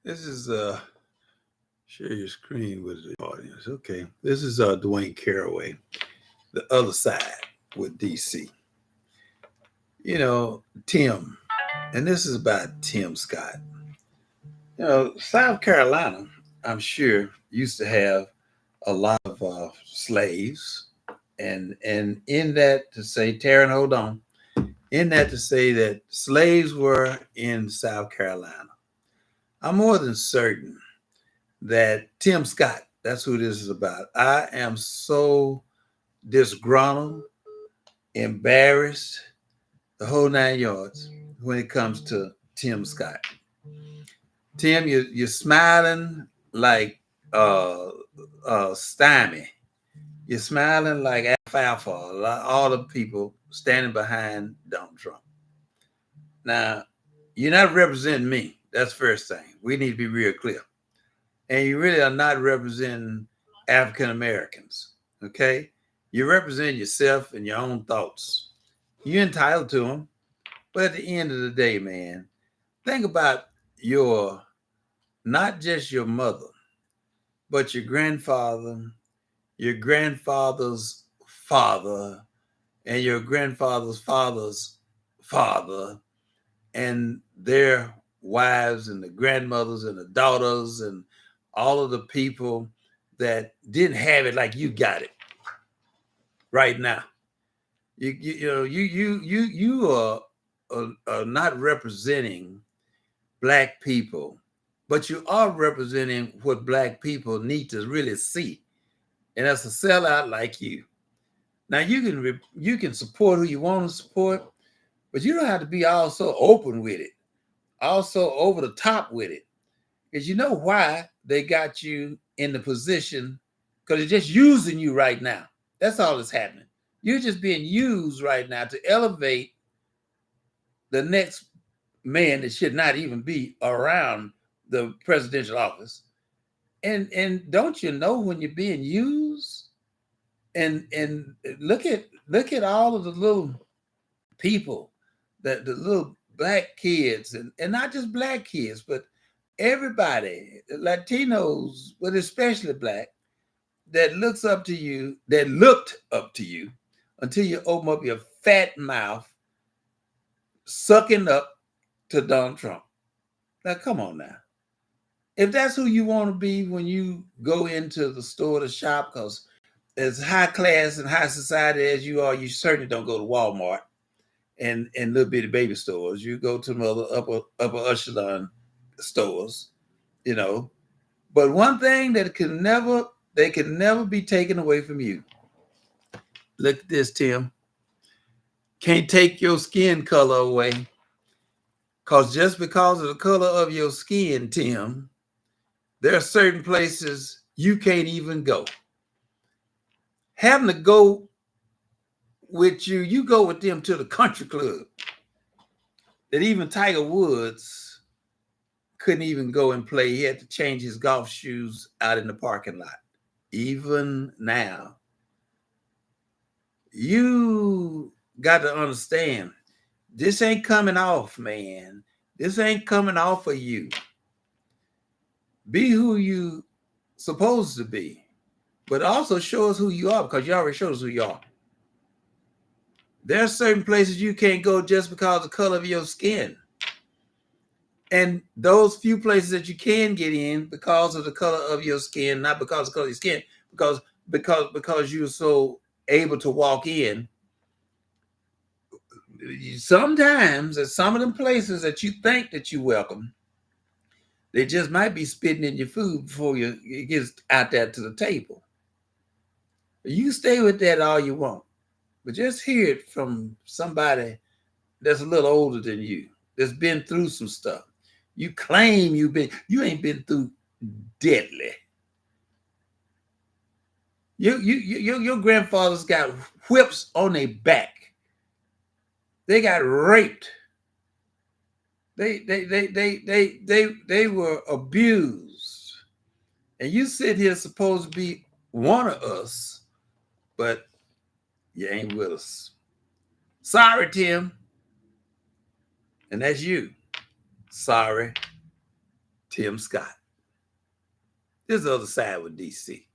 This is share your screen with the audience. Okay. This is Dwayne Caraway, the other side with DC. Tim, and this is about Tim Scott. South Carolina, I'm sure, used to have a lot of slaves, and in that to say, Taryn, hold on, in that to say that slaves were in South Carolina. I'm more than certain that Tim Scott, that's who this is about. I am so disgruntled, embarrassed, the whole 9 yards when it comes to Tim Scott. Tim, you're smiling like Stymie. You're smiling like alfalfa, all the people standing behind Donald Trump. Now, you're not representing me. That's first thing. We need to be real clear. And you really are not representing African Americans. Okay? You represent yourself and your own thoughts. You're entitled to them. But at the end of the day, man, think about your, not just your mother, but your grandfather's father, and your grandfather's father's father, and their wives, and the grandmothers, and the daughters, and all of the people that didn't have it like you got it right now. You are not representing black people, but you are representing what black people need to really see, and that's a sellout like you. Now you can support who you want to support, but you don't have to be also open with it, also over the top with it, because you know why they got you in the position, because they're just using you right now. That's all that's happening. You're just being used right now to elevate the next man that should not even be around the presidential office. And don't you know when you're being used? And look at all of the little people, that the little black kids, and not just black kids, but everybody, Latinos, but especially black, that looked up to you until you open up your fat mouth, sucking up to Donald Trump. Now, come on now. If that's who you want to be when you go into the store to shop, because as high class and high society as you are, you certainly don't go to Walmart and little bitty baby stores. You go to the other upper echelon stores, you know. But one thing that they can never be taken away from you. Look at this, Tim. Can't take your skin color away. Because just because of the color of your skin, Tim, there are certain places you can't even go. Having to go with you go with them to the country club that even Tiger Woods couldn't even go and play. He had to change his golf shoes out in the parking lot. Even now, you got to understand, this ain't coming off, man. This ain't coming off of you. Be who you supposed to be, but also show us who you are, because you already showed us who you are. There are certain places you can't go just because of the color of your skin. And those few places that you can get in because of the color of your skin, not because of the color of your skin, because you're so able to walk in. Sometimes at some of them places that you think that you welcome, they just might be spitting in your food before it gets out there to the table. You stay with that all you want, but just hear it from somebody that's a little older than you, that's been through some stuff. You claim you ain't been through deadly. Your grandfathers got whips on their back. They got raped. They were abused. And you sit here supposed to be one of us, but you ain't with us. Sorry, Tim. And that's you. Sorry, Tim Scott. This is the other side with DC.